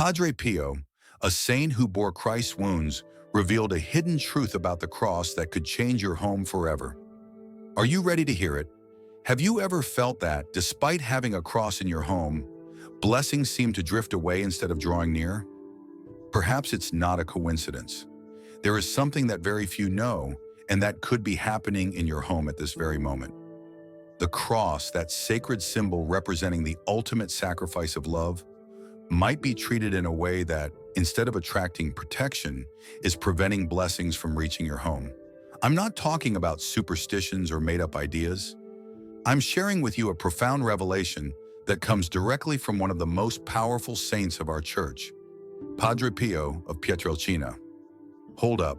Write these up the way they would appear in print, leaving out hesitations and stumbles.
Padre Pio, a saint who bore Christ's wounds, revealed a hidden truth about the cross that could change your home forever. Are you ready to hear it? Have you ever felt that, despite having a cross in your home, blessings seem to drift away instead of drawing near? Perhaps it's not a coincidence. There is something that very few know, and that could be happening in your home at this very moment. The cross, that sacred symbol representing the ultimate sacrifice of love, might be treated in a way that, instead of attracting protection, is preventing blessings from reaching your home. I'm not talking about superstitions or made-up ideas. I'm sharing with you a profound revelation that comes directly from one of the most powerful saints of our church, Padre Pio of Pietrelcina. Hold up.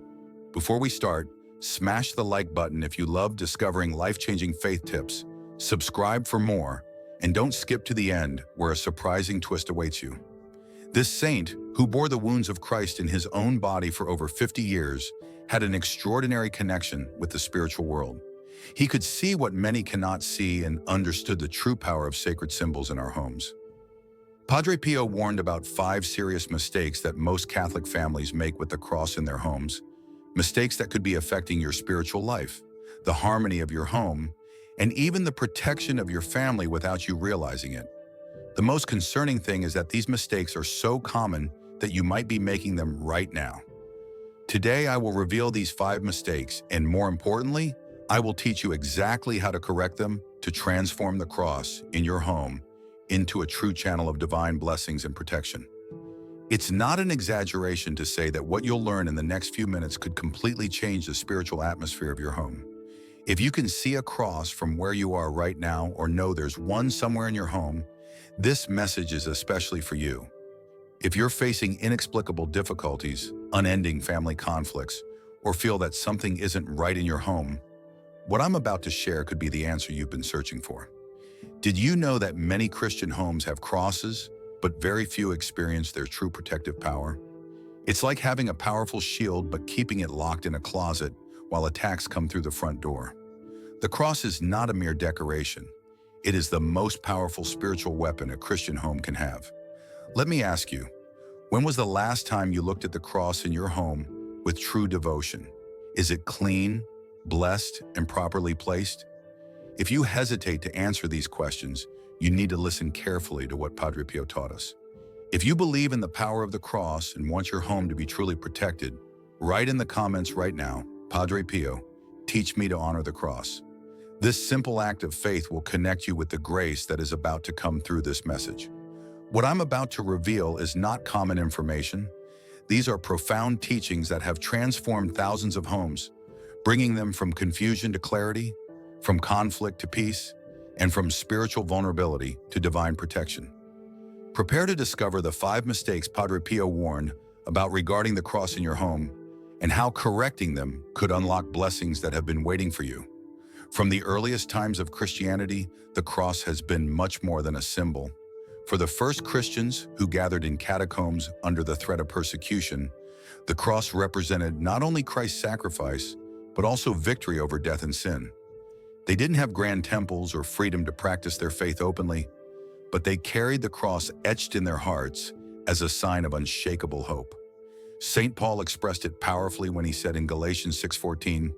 Before we start, smash the like button if you love discovering life-changing faith tips, subscribe for more, and don't skip to the end where a surprising twist awaits you. This saint, who bore the wounds of Christ in his own body for over 50 years, had an extraordinary connection with the spiritual world. He could see what many cannot see and understood the true power of sacred symbols in our homes. Padre Pio warned about 5 serious mistakes that most Catholic families make with the cross in their homes, mistakes that could be affecting your spiritual life, the harmony of your home, and even the protection of your family without you realizing it. The most concerning thing is that these mistakes are so common that you might be making them right now. Today, I will reveal these 5 mistakes, and more importantly, I will teach you exactly how to correct them to transform the cross in your home into a true channel of divine blessings and protection. It's not an exaggeration to say that what you'll learn in the next few minutes could completely change the spiritual atmosphere of your home. If you can see a cross from where you are right now or know there's one somewhere in your home, this message is especially for you. If you're facing inexplicable difficulties, unending family conflicts, or feel that something isn't right in your home, what I'm about to share could be the answer you've been searching for. Did you know that many Christian homes have crosses, but very few experience their true protective power? It's like having a powerful shield but keeping it locked in a closet while attacks come through the front door. The cross is not a mere decoration. It is the most powerful spiritual weapon a Christian home can have. Let me ask you, when was the last time you looked at the cross in your home with true devotion? Is it clean, blessed, and properly placed? If you hesitate to answer these questions, you need to listen carefully to what Padre Pio taught us. If you believe in the power of the cross and want your home to be truly protected, write in the comments right now, Padre Pio, teach me to honor the cross. This simple act of faith will connect you with the grace that is about to come through this message. What I'm about to reveal is not common information. These are profound teachings that have transformed thousands of homes, bringing them from confusion to clarity, from conflict to peace, and from spiritual vulnerability to divine protection. Prepare to discover the 5 mistakes Padre Pio warned about regarding the cross in your home and how correcting them could unlock blessings that have been waiting for you. From the earliest times of Christianity, the cross has been much more than a symbol. For the first Christians who gathered in catacombs under the threat of persecution, the cross represented not only Christ's sacrifice, but also victory over death and sin. They didn't have grand temples or freedom to practice their faith openly, but they carried the cross etched in their hearts as a sign of unshakable hope. St. Paul expressed it powerfully when he said in Galatians 6:14,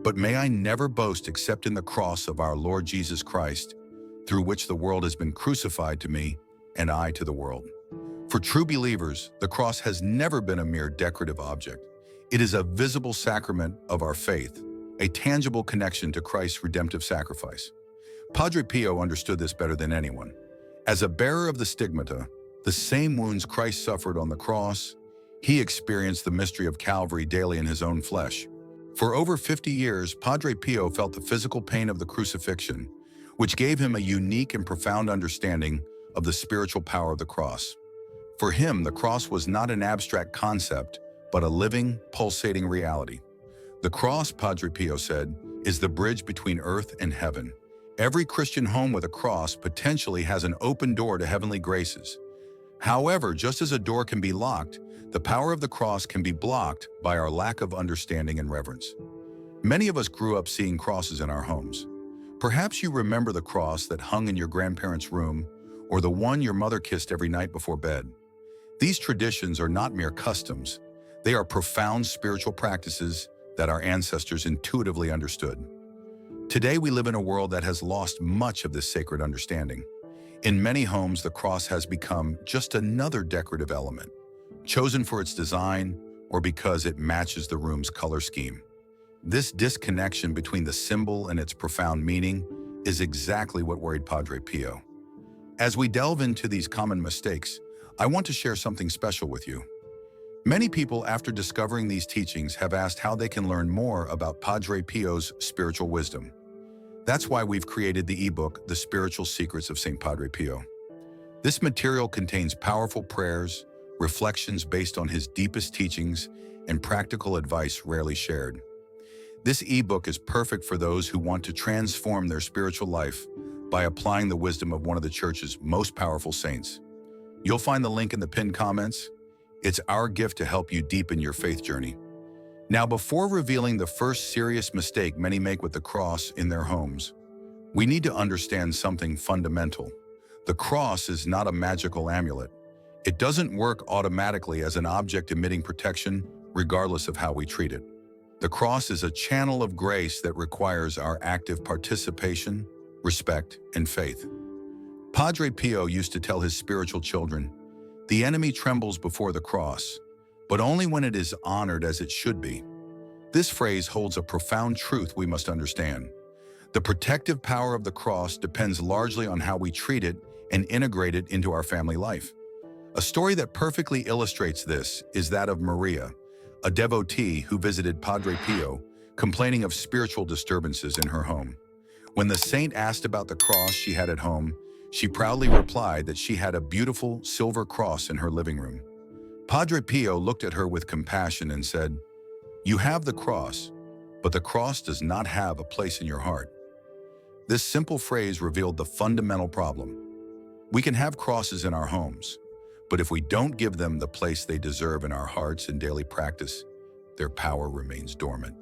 "But may I never boast except in the cross of our Lord Jesus Christ, through which the world has been crucified to me, and I to the world." For true believers, the cross has never been a mere decorative object. It is a visible sacrament of our faith, a tangible connection to Christ's redemptive sacrifice. Padre Pio understood this better than anyone. As a bearer of the stigmata, the same wounds Christ suffered on the cross, he experienced the mystery of Calvary daily in his own flesh. For over 50 years, Padre Pio felt the physical pain of the crucifixion, which gave him a unique and profound understanding of the spiritual power of the cross. For him, the cross was not an abstract concept, but a living, pulsating reality. The cross, Padre Pio said, is the bridge between earth and heaven. Every Christian home with a cross potentially has an open door to heavenly graces. However, just as a door can be locked, the power of the cross can be blocked by our lack of understanding and reverence. Many of us grew up seeing crosses in our homes. Perhaps you remember the cross that hung in your grandparents' room, or the one your mother kissed every night before bed. These traditions are not mere customs. They are profound spiritual practices that our ancestors intuitively understood. Today, we live in a world that has lost much of this sacred understanding. In many homes, the cross has become just another decorative element, chosen for its design or because it matches the room's color scheme. This disconnection between the symbol and its profound meaning is exactly what worried Padre Pio. As we delve into these common mistakes, I want to share something special with you. Many people, after discovering these teachings, have asked how they can learn more about Padre Pio's spiritual wisdom. That's why we've created the ebook, The Spiritual Secrets of St. Padre Pio. This material contains powerful prayers, reflections based on his deepest teachings, and practical advice rarely shared. This ebook is perfect for those who want to transform their spiritual life by applying the wisdom of one of the Church's most powerful saints. You'll find the link in the pinned comments. It's our gift to help you deepen your faith journey. Now, before revealing the first serious mistake many make with the cross in their homes, we need to understand something fundamental. The cross is not a magical amulet. It doesn't work automatically as an object emitting protection, regardless of how we treat it. The cross is a channel of grace that requires our active participation, respect, and faith. Padre Pio used to tell his spiritual children, "The enemy trembles before the cross, but only when it is honored as it should be." This phrase holds a profound truth we must understand. The protective power of the cross depends largely on how we treat it and integrate it into our family life. A story that perfectly illustrates this is that of Maria, a devotee who visited Padre Pio, complaining of spiritual disturbances in her home. When the saint asked about the cross she had at home, she proudly replied that she had a beautiful silver cross in her living room. Padre Pio looked at her with compassion and said, "You have the cross, but the cross does not have a place in your heart." This simple phrase revealed the fundamental problem. We can have crosses in our homes, but if we don't give them the place they deserve in our hearts in daily practice, their power remains dormant.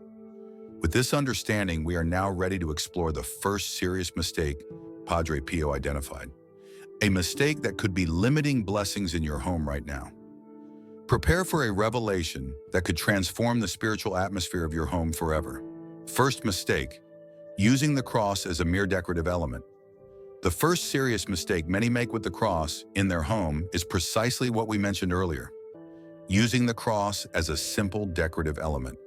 With this understanding, we are now ready to explore the first serious mistake Padre Pio identified. A mistake that could be limiting blessings in your home right now. Prepare for a revelation that could transform the spiritual atmosphere of your home forever. First mistake, using the cross as a mere decorative element. The first serious mistake many make with the cross in their home is precisely what we mentioned earlier, using the cross as a simple decorative element.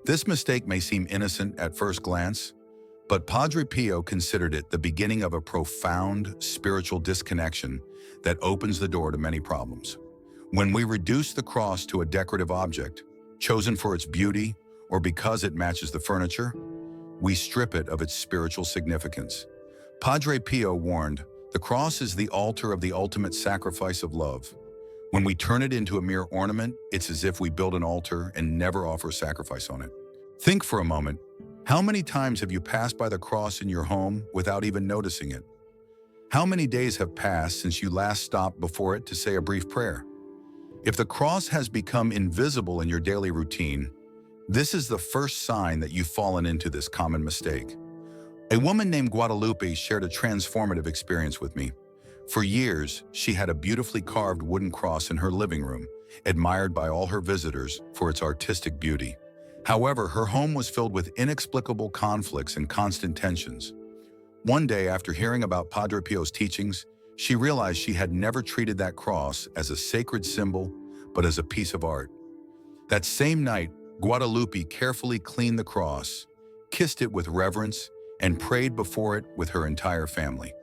This mistake may seem innocent at first glance, but Padre Pio considered it the beginning of a profound spiritual disconnection that opens the door to many problems. When we reduce the cross to a decorative object, chosen for its beauty or because it matches the furniture, we strip it of its spiritual significance. Padre Pio warned, "The cross is the altar of the ultimate sacrifice of love. When we turn it into a mere ornament, it's as if we build an altar and never offer sacrifice on it." Think for a moment, how many times have you passed by the cross in your home without even noticing it? How many days have passed since you last stopped before it to say a brief prayer? If the cross has become invisible in your daily routine, this is the first sign that you've fallen into this common mistake. A woman named Guadalupe shared a transformative experience with me. For years, she had a beautifully carved wooden cross in her living room, admired by all her visitors for its artistic beauty. However, her home was filled with inexplicable conflicts and constant tensions. One day, after hearing about Padre Pio's teachings, she realized she had never treated that cross as a sacred symbol, but as a piece of art. That same night, Guadalupe carefully cleaned the cross, kissed it with reverence, and prayed before it with her entire family.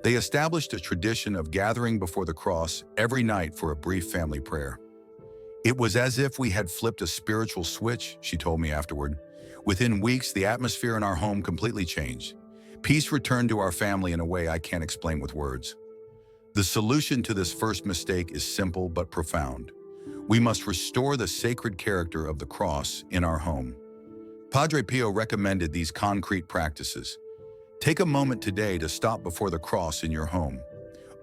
They established a tradition of gathering before the cross every night for a brief family prayer. "It was as if we had flipped a spiritual switch," she told me afterward. "Within weeks, the atmosphere in our home completely changed. Peace returned to our family in a way I can't explain with words." The solution to this first mistake is simple but profound. We must restore the sacred character of the cross in our home. Padre Pio recommended these concrete practices. Take a moment today to stop before the cross in your home.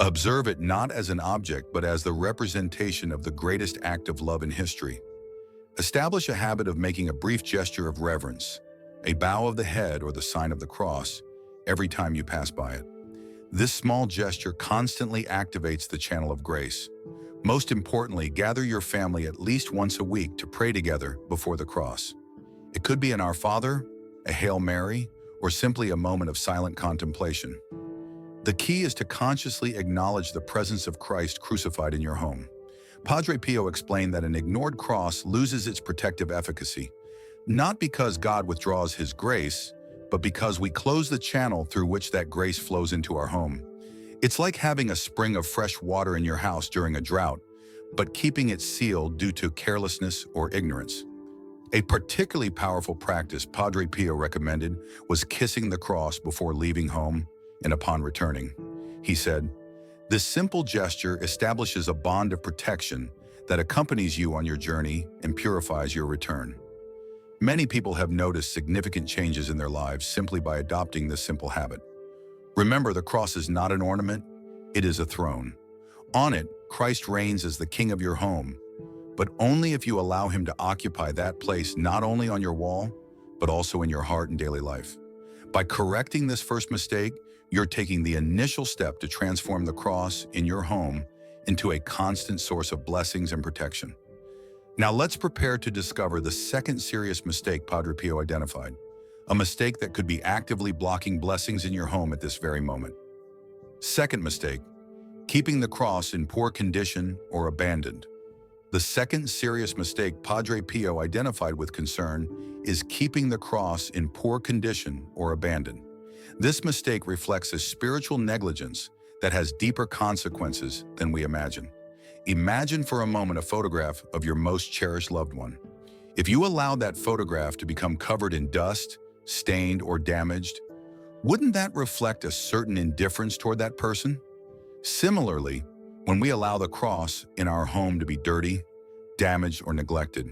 Observe it not as an object, but as the representation of the greatest act of love in history. Establish a habit of making a brief gesture of reverence, a bow of the head or the sign of the cross, every time you pass by it. This small gesture constantly activates the channel of grace, Most importantly, gather your family at least once a week to pray together before the cross. It could be an Our Father, a Hail Mary, or simply a moment of silent contemplation. The key is to consciously acknowledge the presence of Christ crucified in your home. Padre Pio explained that an ignored cross loses its protective efficacy, not because God withdraws his grace, but because we close the channel through which that grace flows into our home. It's like having a spring of fresh water in your house during a drought, but keeping it sealed due to carelessness or ignorance. A particularly powerful practice Padre Pio recommended was kissing the cross before leaving home and upon returning. He said, "This simple gesture establishes a bond of protection that accompanies you on your journey and purifies your return." Many people have noticed significant changes in their lives simply by adopting this simple habit. Remember, the cross is not an ornament, it is a throne. On it, Christ reigns as the king of your home, but only if you allow him to occupy that place not only on your wall, but also in your heart and daily life. By correcting this first mistake, you're taking the initial step to transform the cross in your home into a constant source of blessings and protection. Now let's prepare to discover the second serious mistake Padre Pio identified, a mistake that could be actively blocking blessings in your home at this very moment. Second mistake, keeping the cross in poor condition or abandoned. The second serious mistake Padre Pio identified with concern is keeping the cross in poor condition or abandoned. This mistake reflects a spiritual negligence that has deeper consequences than we imagine. Imagine for a moment a photograph of your most cherished loved one. If you allowed that photograph to become covered in dust, stained, or damaged, wouldn't that reflect a certain indifference toward that person? Similarly, when we allow the cross in our home to be dirty, damaged, or neglected,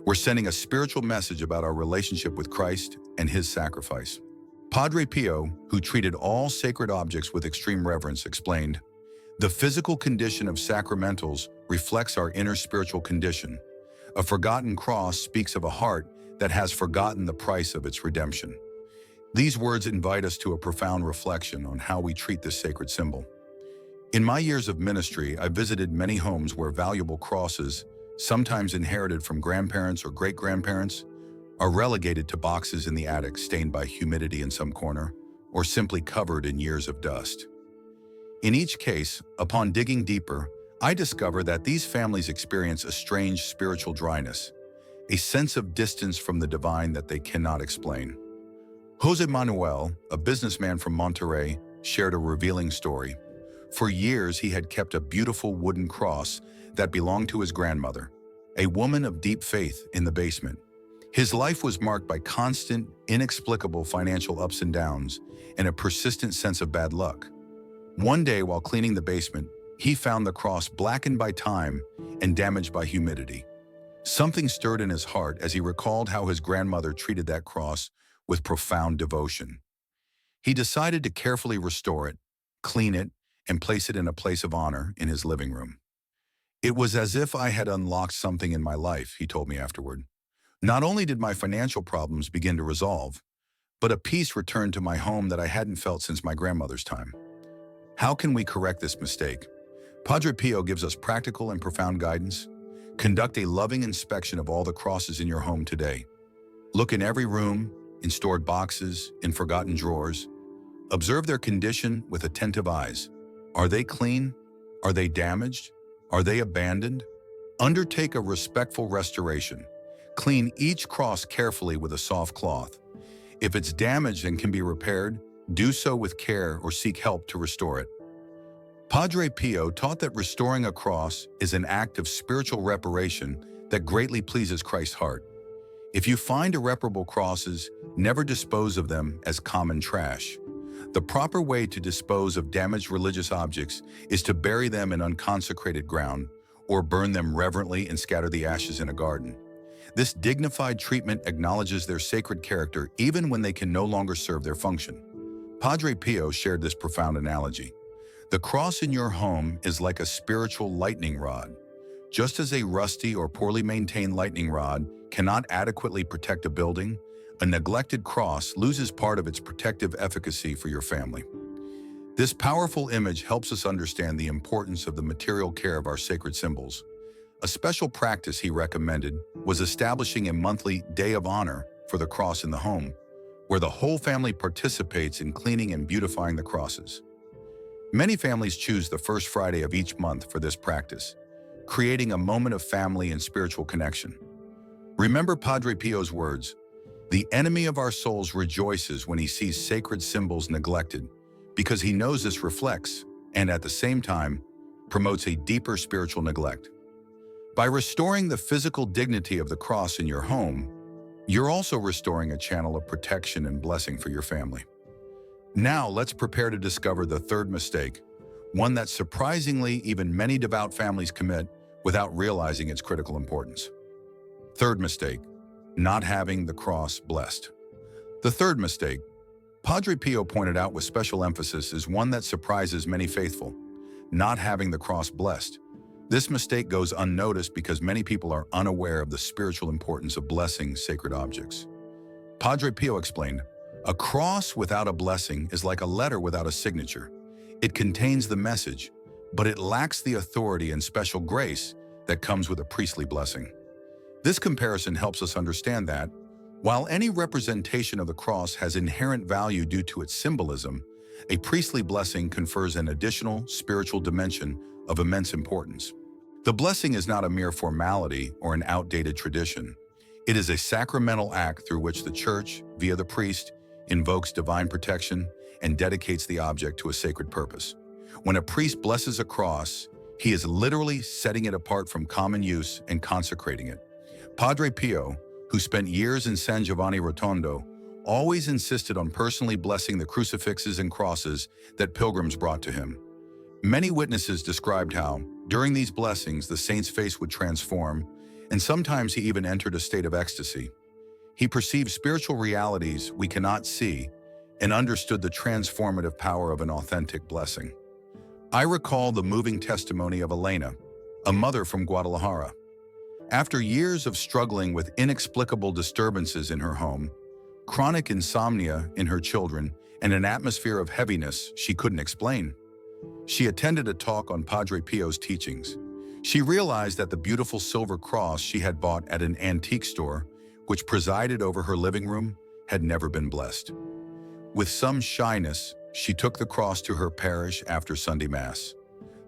we're sending a spiritual message about our relationship with Christ and his sacrifice. Padre Pio, who treated all sacred objects with extreme reverence, explained, "The physical condition of sacramentals reflects our inner spiritual condition. A forgotten cross speaks of a heart that has forgotten the price of its redemption." These words invite us to a profound reflection on how we treat this sacred symbol. In my years of ministry, I visited many homes where valuable crosses, sometimes inherited from grandparents or great-grandparents, are relegated to boxes in the attic stained by humidity in some corner, or simply covered in years of dust. In each case, upon digging deeper, I discover that these families experience a strange spiritual dryness, a sense of distance from the divine that they cannot explain. José Manuel, a businessman from Monterrey, shared a revealing story. For years, he had kept a beautiful wooden cross that belonged to his grandmother, a woman of deep faith, in the basement. His life was marked by constant, inexplicable financial ups and downs and a persistent sense of bad luck. One day, while cleaning the basement, he found the cross blackened by time and damaged by humidity. Something stirred in his heart as he recalled how his grandmother treated that cross with profound devotion. He decided to carefully restore it, clean it, and place it in a place of honor in his living room. "It was as if I had unlocked something in my life," he told me afterward. "Not only did my financial problems begin to resolve, but a peace returned to my home that I hadn't felt since my grandmother's time." How can we correct this mistake? Padre Pio gives us practical and profound guidance. Conduct a loving inspection of all the crosses in your home today. Look in every room, in stored boxes, in forgotten drawers. Observe their condition with attentive eyes. Are they clean? Are they damaged? Are they abandoned? Undertake a respectful restoration. Clean each cross carefully with a soft cloth. If it's damaged and can be repaired, do so with care or seek help to restore it. Padre Pio taught that restoring a cross is an act of spiritual reparation that greatly pleases Christ's heart. If you find irreparable crosses, never dispose of them as common trash. The proper way to dispose of damaged religious objects is to bury them in unconsecrated ground or burn them reverently and scatter the ashes in a garden. This dignified treatment acknowledges their sacred character even when they can no longer serve their function. Padre Pio shared this profound analogy. The cross in your home is like a spiritual lightning rod. Just as a rusty or poorly maintained lightning rod cannot adequately protect a building, a neglected cross loses part of its protective efficacy for your family. This powerful image helps us understand the importance of the material care of our sacred symbols. A special practice he recommended was establishing a monthly Day of Honor for the cross in the home, where the whole family participates in cleaning and beautifying the crosses. Many families choose the first Friday of each month for this practice, creating a moment of family and spiritual connection. Remember Padre Pio's words, "The enemy of our souls rejoices when he sees sacred symbols neglected, because he knows this reflects, and at the same time, promotes a deeper spiritual neglect." By restoring the physical dignity of the cross in your home, you're also restoring a channel of protection and blessing for your family. Now let's prepare to discover the third mistake, one that surprisingly even many devout families commit without realizing its critical importance. Third mistake, not having the cross blessed. The third mistake, Padre Pio pointed out with special emphasis, is one that surprises many faithful, not having the cross blessed. This mistake goes unnoticed because many people are unaware of the spiritual importance of blessing sacred objects. Padre Pio explained, "A cross without a blessing is like a letter without a signature. It contains the message, but it lacks the authority and special grace that comes with a priestly blessing." This comparison helps us understand that, while any representation of the cross has inherent value due to its symbolism, a priestly blessing confers an additional spiritual dimension of immense importance. The blessing is not a mere formality or an outdated tradition. It is a sacramental act through which the Church, via the priest, invokes divine protection and dedicates the object to a sacred purpose. When a priest blesses a cross, he is literally setting it apart from common use and consecrating it. Padre Pio, who spent years in San Giovanni Rotondo, always insisted on personally blessing the crucifixes and crosses that pilgrims brought to him. Many witnesses described how, during these blessings, the saint's face would transform, and sometimes he even entered a state of ecstasy. He perceived spiritual realities we cannot see and understood the transformative power of an authentic blessing. I recall the moving testimony of Elena, a mother from Guadalajara. After years of struggling with inexplicable disturbances in her home, chronic insomnia in her children, and an atmosphere of heaviness she couldn't explain, she attended a talk on Padre Pio's teachings. She realized that the beautiful silver cross she had bought at an antique store, which presided over her living room, had never been blessed. With some shyness, she took the cross to her parish after Sunday Mass.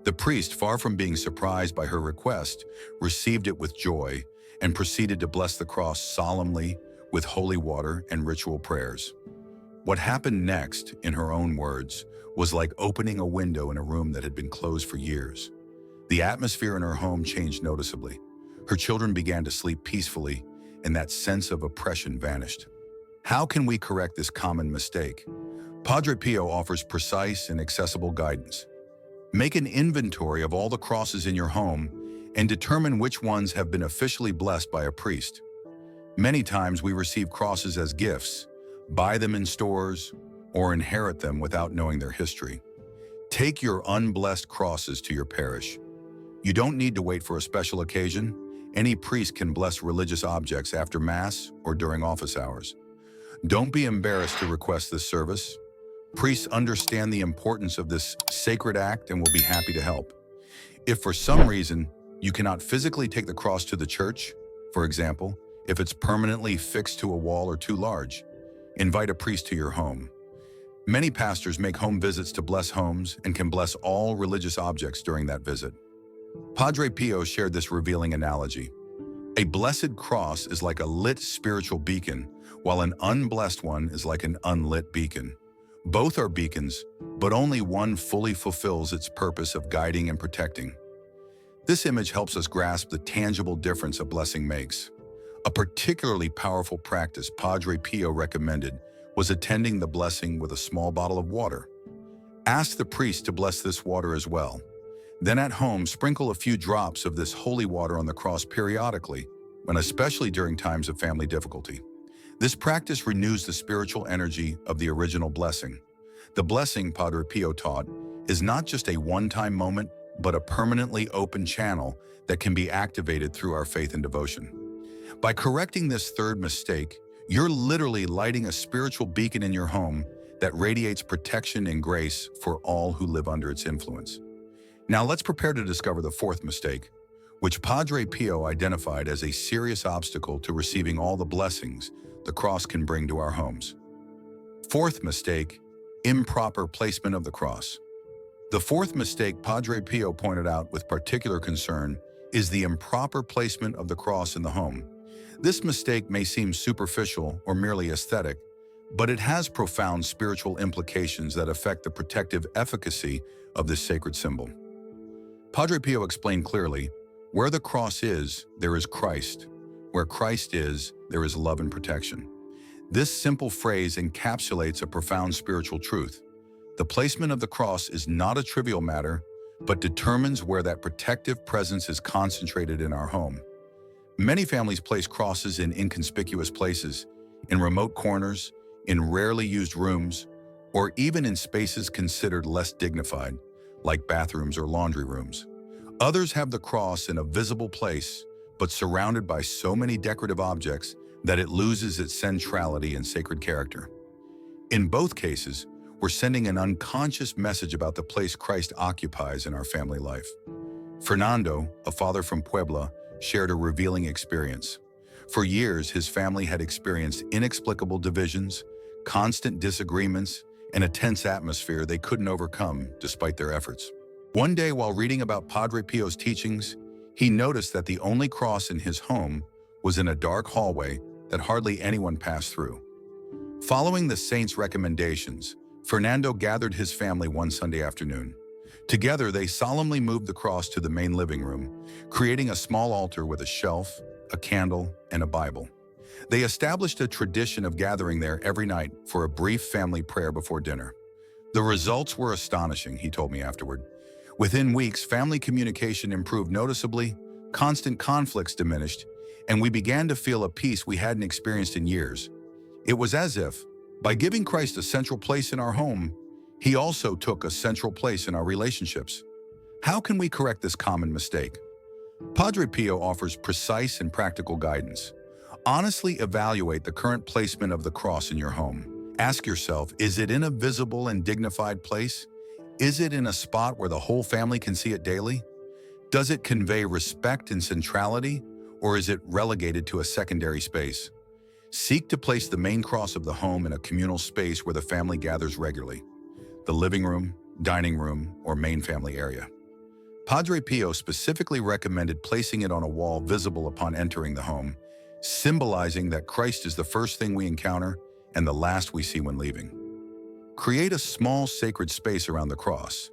The priest, far from being surprised by her request, received it with joy and proceeded to bless the cross solemnly with holy water and ritual prayers. What happened next, in her own words, was like opening a window in a room that had been closed for years. The atmosphere in her home changed noticeably. Her children began to sleep peacefully, and that sense of oppression vanished. How can we correct this common mistake? Padre Pio offers precise and accessible guidance. Make an inventory of all the crosses in your home and determine which ones have been officially blessed by a priest. Many times we receive crosses as gifts, buy them in stores, or inherit them without knowing their history. Take your unblessed crosses to your parish. You don't need to wait for a special occasion. Any priest can bless religious objects after Mass or during office hours. Don't be embarrassed to request this service. Priests understand the importance of this sacred act and will be happy to help. If for some reason you cannot physically take the cross to the church, for example, if it's permanently fixed to a wall or too large, invite a priest to your home. Many pastors make home visits to bless homes and can bless all religious objects during that visit. Padre Pio shared this revealing analogy. A blessed cross is like a lit spiritual beacon, while an unblessed one is like an unlit beacon. Both are beacons, but only one fully fulfills its purpose of guiding and protecting. This image helps us grasp the tangible difference a blessing makes. A particularly powerful practice Padre Pio recommended was attending the blessing with a small bottle of water. Ask the priest to bless this water as well. Then at home, sprinkle a few drops of this holy water on the cross periodically, and especially during times of family difficulty. This practice renews the spiritual energy of the original blessing. The blessing, Padre Pio taught, is not just a one-time moment, but a permanently open channel that can be activated through our faith and devotion. By correcting this third mistake, you're literally lighting a spiritual beacon in your home that radiates protection and grace for all who live under its influence. Now let's prepare to discover the fourth mistake, which Padre Pio identified as a serious obstacle to receiving all the blessings the cross can bring to our homes. Fourth mistake, improper placement of the cross. The fourth mistake Padre Pio pointed out with particular concern is the improper placement of the cross in the home. This mistake may seem superficial or merely aesthetic, but it has profound spiritual implications that affect the protective efficacy of this sacred symbol. Padre Pio explained clearly, where the cross is, there is Christ. Where Christ is, there is love and protection. This simple phrase encapsulates a profound spiritual truth. The placement of the cross is not a trivial matter, but determines where that protective presence is concentrated in our home. Many families place crosses in inconspicuous places, in remote corners, in rarely used rooms, or even in spaces considered less dignified, like bathrooms or laundry rooms. Others have the cross in a visible place, but surrounded by so many decorative objects that it loses its centrality and sacred character. In both cases, we're sending an unconscious message about the place Christ occupies in our family life. Fernando, a father from Puebla, shared a revealing experience. For years, his family had experienced inexplicable divisions, constant disagreements, and a tense atmosphere they couldn't overcome despite their efforts. One day, while reading about Padre Pio's teachings, he noticed that the only cross in his home was in a dark hallway that hardly anyone passed through. Following the saint's recommendations, Fernando gathered his family one Sunday afternoon. Together, they solemnly moved the cross to the main living room, creating a small altar with a shelf, a candle, and a Bible. They established a tradition of gathering there every night for a brief family prayer before dinner. The results were astonishing, he told me afterward. Within weeks, family communication improved noticeably, constant conflicts diminished, and we began to feel a peace we hadn't experienced in years. It was as if, by giving Christ a central place in our home, he also took a central place in our relationships. How can we correct this common mistake? Padre Pio offers precise and practical guidance. Honestly evaluate the current placement of the cross in your home. Ask yourself, is it in a visible and dignified place? Is it in a spot where the whole family can see it daily? Does it convey respect and centrality, or is it relegated to a secondary space? Seek to place the main cross of the home in a communal space where the family gathers regularly, the living room, dining room, or main family area. Padre Pio specifically recommended placing it on a wall visible upon entering the home, symbolizing that Christ is the first thing we encounter and the last we see when leaving. Create a small sacred space around the cross.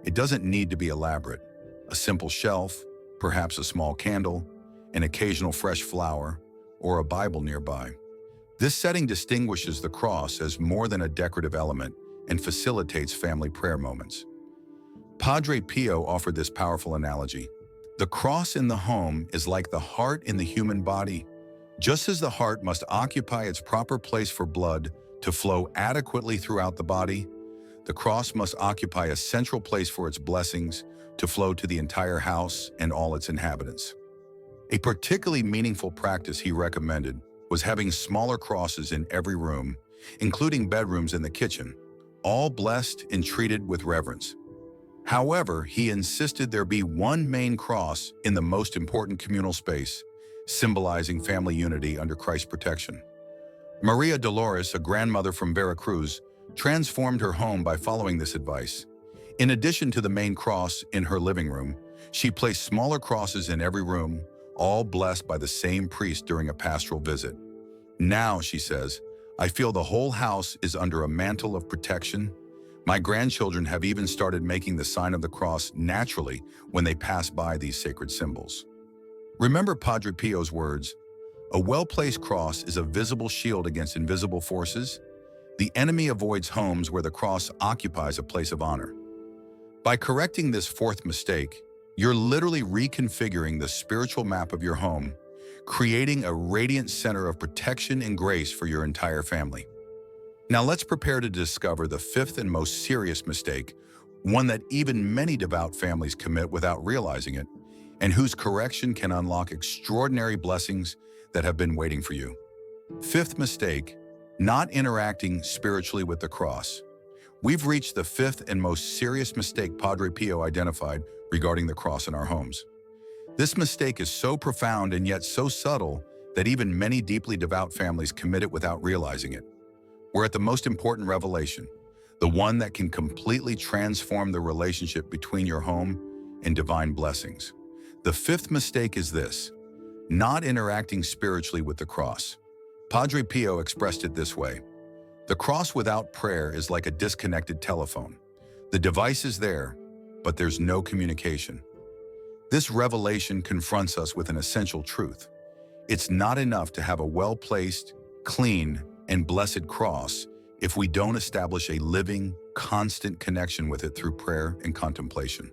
It doesn't need to be elaborate. A simple shelf, perhaps a small candle, an occasional fresh flower, or a Bible nearby. This setting distinguishes the cross as more than a decorative element and facilitates family prayer moments. Padre Pio offered this powerful analogy. The cross in the home is like the heart in the human body. Just as the heart must occupy its proper place for blood to flow adequately throughout the body, the cross must occupy a central place for its blessings to flow to the entire house and all its inhabitants. A particularly meaningful practice he recommended was having smaller crosses in every room, including bedrooms and the kitchen, all blessed and treated with reverence. However, he insisted there be one main cross in the most important communal space, symbolizing family unity under Christ's protection. Maria Dolores, a grandmother from Veracruz, transformed her home by following this advice. In addition to the main cross in her living room, she placed smaller crosses in every room, all blessed by the same priest during a pastoral visit. Now, she says, I feel the whole house is under a mantle of protection. My grandchildren have even started making the sign of the cross naturally when they pass by these sacred symbols. Remember Padre Pio's words, a well-placed cross is a visible shield against invisible forces. The enemy avoids homes where the cross occupies a place of honor. By correcting this fourth mistake, you're literally reconfiguring the spiritual map of your home, creating a radiant center of protection and grace for your entire family. Now let's prepare to discover the fifth and most serious mistake, one that even many devout families commit without realizing it, and whose correction can unlock extraordinary blessings that have been waiting for you. Fifth mistake, Not interacting spiritually with the cross. We've reached the fifth and most serious mistake Padre Pio identified regarding the cross in our homes. This mistake is so profound and yet so subtle that even many deeply devout families commit it without realizing it. We're at the most important revelation, the one that can completely transform the relationship between your home and divine blessings. The fifth mistake is this: not interacting spiritually with the cross. Padre Pio expressed it this way: the cross without prayer is like a disconnected telephone. The device is there, but there's no communication. This revelation confronts us with an essential truth. It's not enough to have a well-placed, clean, and blessed cross if we don't establish a living, constant connection with it through prayer and contemplation.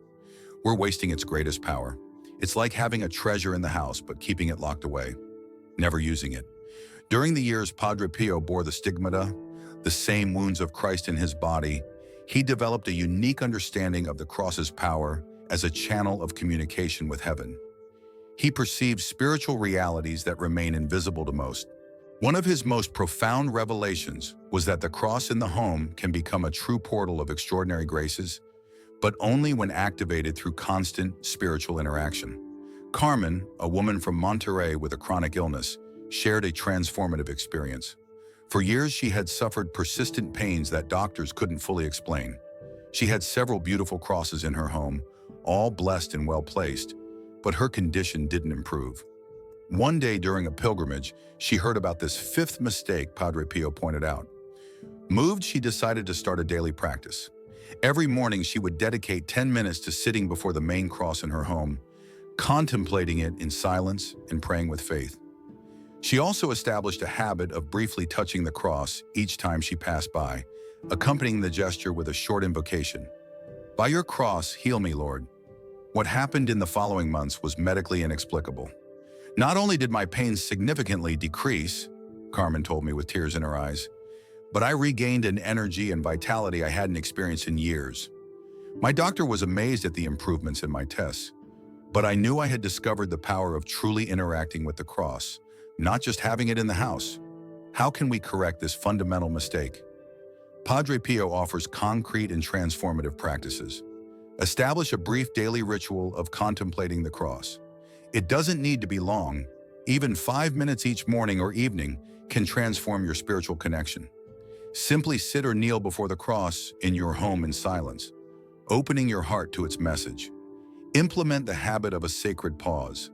We're wasting its greatest power. It's like having a treasure in the house but keeping it locked away, never using it. During the years Padre Pio bore the stigmata, the same wounds of Christ in his body, he developed a unique understanding of the cross's power as a channel of communication with heaven. He perceived spiritual realities that remain invisible to most. One of his most profound revelations was that the cross in the home can become a true portal of extraordinary graces, but only when activated through constant spiritual interaction. Carmen, a woman from Monterrey with a chronic illness, shared a transformative experience. For years, she had suffered persistent pains that doctors couldn't fully explain. She had several beautiful crosses in her home, all blessed and well-placed, but her condition didn't improve. One day during a pilgrimage, she heard about this fifth mistake Padre Pio pointed out. Moved, she decided to start a daily practice. Every morning, she would dedicate 10 minutes to sitting before the main cross in her home, contemplating it in silence and praying with faith. She also established a habit of briefly touching the cross each time she passed by, accompanying the gesture with a short invocation. "By your cross, heal me, Lord." What happened in the following months was medically inexplicable. Not only did my pains significantly decrease, Carmen told me with tears in her eyes, but I regained an energy and vitality I hadn't experienced in years. My doctor was amazed at the improvements in my tests, but I knew I had discovered the power of truly interacting with the cross, not just having it in the house. How can we correct this fundamental mistake? Padre Pio offers concrete and transformative practices. Establish a brief daily ritual of contemplating the cross. It doesn't need to be long. Even 5 minutes each morning or evening can transform your spiritual connection. Simply sit or kneel before the cross in your home in silence, opening your heart to its message. Implement the habit of a sacred pause.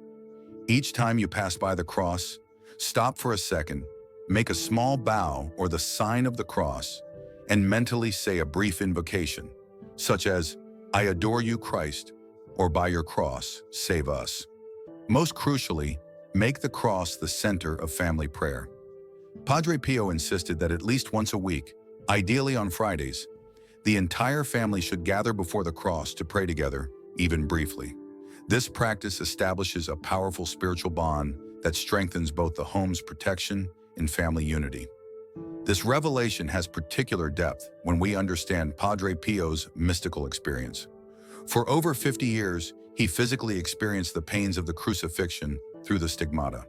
Each time you pass by the cross, stop for a second, make a small bow or the sign of the cross, and mentally say a brief invocation, such as, "I adore you, Christ," or "By your cross, save us." Most crucially, make the cross the center of family prayer. Padre Pio insisted that at least once a week, ideally on Fridays, the entire family should gather before the cross to pray together, even briefly. This practice establishes a powerful spiritual bond that strengthens both the home's protection and family unity. This revelation has particular depth when we understand Padre Pio's mystical experience. For over 50 years, he physically experienced the pains of the crucifixion through the stigmata.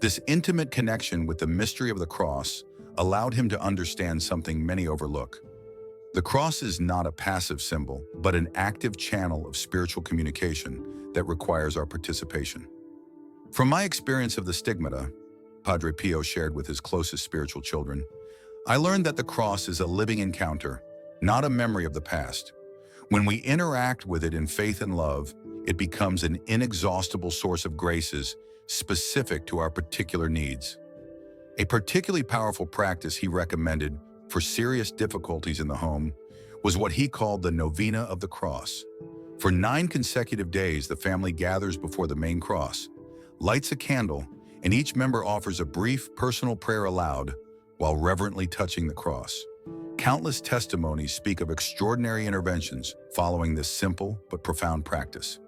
This intimate connection with the mystery of the cross allowed him to understand something many overlook. The cross is not a passive symbol, but an active channel of spiritual communication that requires our participation. From my experience of the stigmata, Padre Pio shared with his closest spiritual children, I learned that the cross is a living encounter, not a memory of the past. When we interact with it in faith and love, it becomes an inexhaustible source of graces specific to our particular needs. A particularly powerful practice he recommended for serious difficulties in the home was what he called the Novena of the Cross. For 9 consecutive days, the family gathers before the main cross, lights a candle, and each member offers a brief personal prayer aloud while reverently touching the cross. Countless testimonies speak of extraordinary interventions following this simple but profound practice.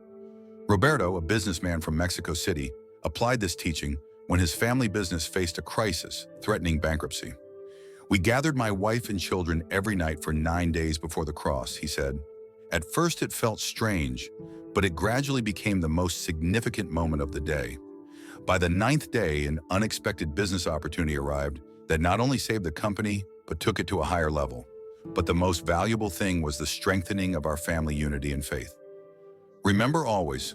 Roberto, a businessman from Mexico City, applied this teaching when his family business faced a crisis threatening bankruptcy. "We gathered my wife and children every night for 9 days before the cross," he said. "At first it felt strange, but it gradually became the most significant moment of the day. By the 9th day, an unexpected business opportunity arrived that not only saved the company, but took it to a higher level. But the most valuable thing was the strengthening of our family unity and faith. Remember always,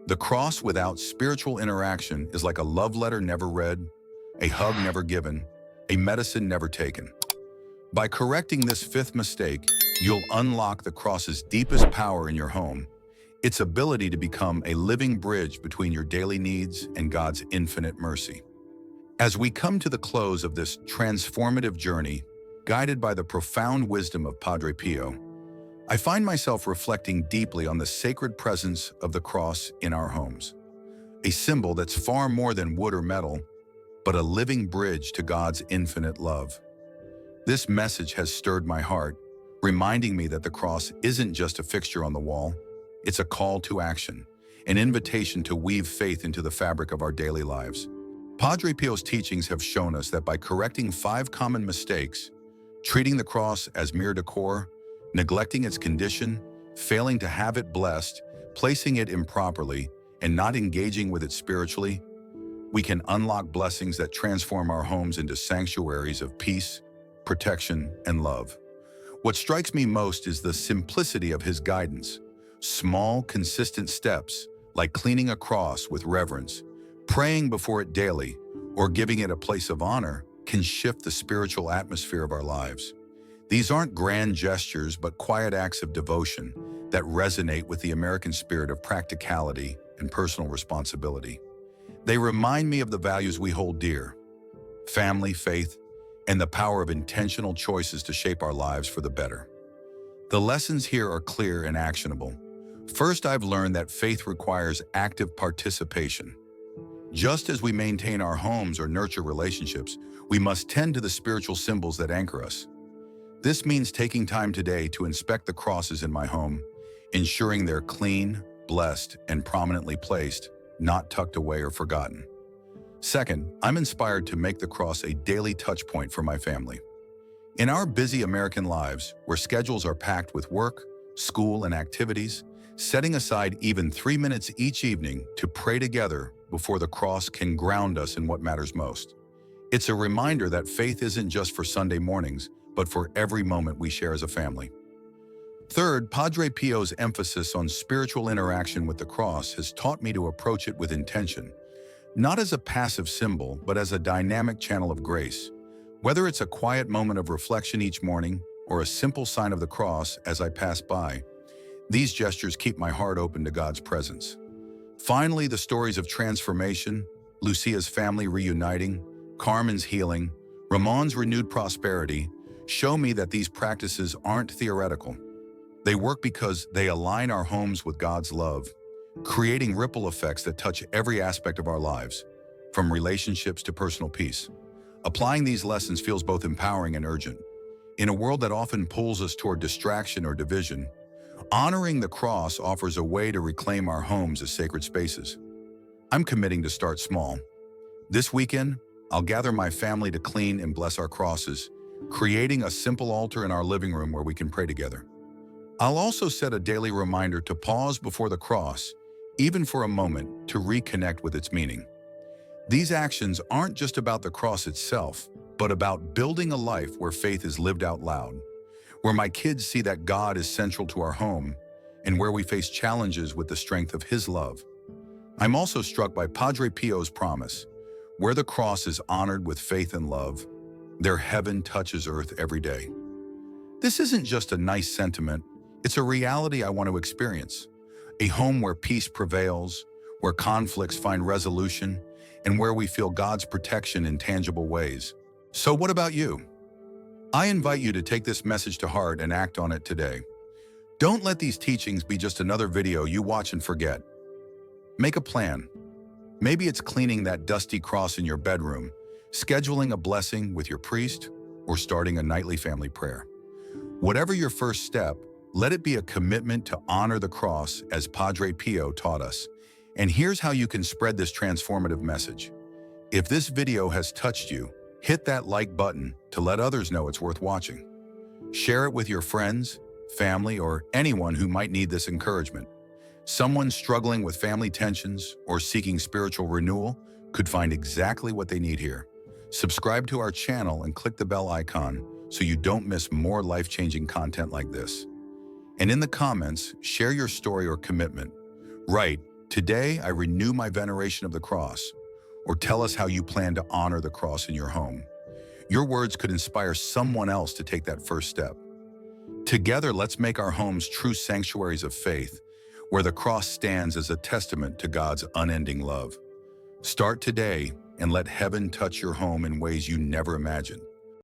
the cross without spiritual interaction is like a love letter never read, a hug never given, a medicine never taken. By correcting this fifth mistake, you'll unlock the cross's deepest power in your home, its ability to become a living bridge between your daily needs and God's infinite mercy. As we come to the close of this transformative journey, guided by the profound wisdom of Padre Pio, I find myself reflecting deeply on the sacred presence of the cross in our homes, a symbol that's far more than wood or metal, but a living bridge to God's infinite love. This message has stirred my heart, reminding me that the cross isn't just a fixture on the wall, it's a call to action, an invitation to weave faith into the fabric of our daily lives. Padre Pio's teachings have shown us that by correcting 5 common mistakes, treating the cross as mere decor, neglecting its condition, failing to have it blessed, placing it improperly, and not engaging with it spiritually, we can unlock blessings that transform our homes into sanctuaries of peace, protection, and love. What strikes me most is the simplicity of his guidance. Small, consistent steps, like cleaning a cross with reverence, praying before it daily, or giving it a place of honor, can shift the spiritual atmosphere of our lives. These aren't grand gestures, but quiet acts of devotion that resonate with the American spirit of practicality and personal responsibility. They remind me of the values we hold dear: family, faith, and the power of intentional choices to shape our lives for the better. The lessons here are clear and actionable. First, I've learned that faith requires active participation. Just as we maintain our homes or nurture relationships, we must tend to the spiritual symbols that anchor us. This means taking time today to inspect the crosses in my home, ensuring they're clean, blessed, and prominently placed, not tucked away or forgotten. Second, I'm inspired to make the cross a daily touch point for my family. In our busy American lives, where schedules are packed with work, school, and activities, setting aside even 3 minutes each evening to pray together before the cross can ground us in what matters most. It's a reminder that faith isn't just for Sunday mornings, but for every moment we share as a family. Third, Padre Pio's emphasis on spiritual interaction with the cross has taught me to approach it with intention, not as a passive symbol, but as a dynamic channel of grace. Whether it's a quiet moment of reflection each morning or a simple sign of the cross as I pass by, these gestures keep my heart open to God's presence. Finally, the stories of transformation, Lucia's family reuniting, Carmen's healing, Ramon's renewed prosperity, show me that these practices aren't theoretical. They work because they align our homes with God's love, creating ripple effects that touch every aspect of our lives, from relationships to personal peace. Applying these lessons feels both empowering and urgent. In a world that often pulls us toward distraction or division, honoring the cross offers a way to reclaim our homes as sacred spaces. I'm committing to start small. This weekend, I'll gather my family to clean and bless our crosses, creating a simple altar in our living room where we can pray together. I'll also set a daily reminder to pause before the cross, even for a moment, to reconnect with its meaning. These actions aren't just about the cross itself, but about building a life where faith is lived out loud, where my kids see that God is central to our home, and where we face challenges with the strength of His love. I'm also struck by Padre Pio's promise: where the cross is honored with faith and love, their heaven touches earth every day. This isn't just a nice sentiment, it's a reality I want to experience. A home where peace prevails, where conflicts find resolution, and where we feel God's protection in tangible ways. So what about you? I invite you to take this message to heart and act on it today. Don't let these teachings be just another video you watch and forget. Make a plan. Maybe it's cleaning that dusty cross in your bedroom, scheduling a blessing with your priest, or starting a nightly family prayer. Whatever your first step, let it be a commitment to honor the cross as Padre Pio taught us. And here's how you can spread this transformative message. If this video has touched you, hit that like button to let others know it's worth watching. Share it with your friends, family, or anyone who might need this encouragement. Someone struggling with family tensions or seeking spiritual renewal could find exactly what they need here. Subscribe to our channel and click the bell icon so you don't miss more life-changing content like this. And in the comments, share your story or commitment. Write, "Today I renew my veneration of the cross," or tell us how you plan to honor the cross in your home. Your words could inspire someone else to take that first step. Together, let's make our homes true sanctuaries of faith, where the cross stands as a testament to God's unending love. Start today and let heaven touch your home in ways you never imagined.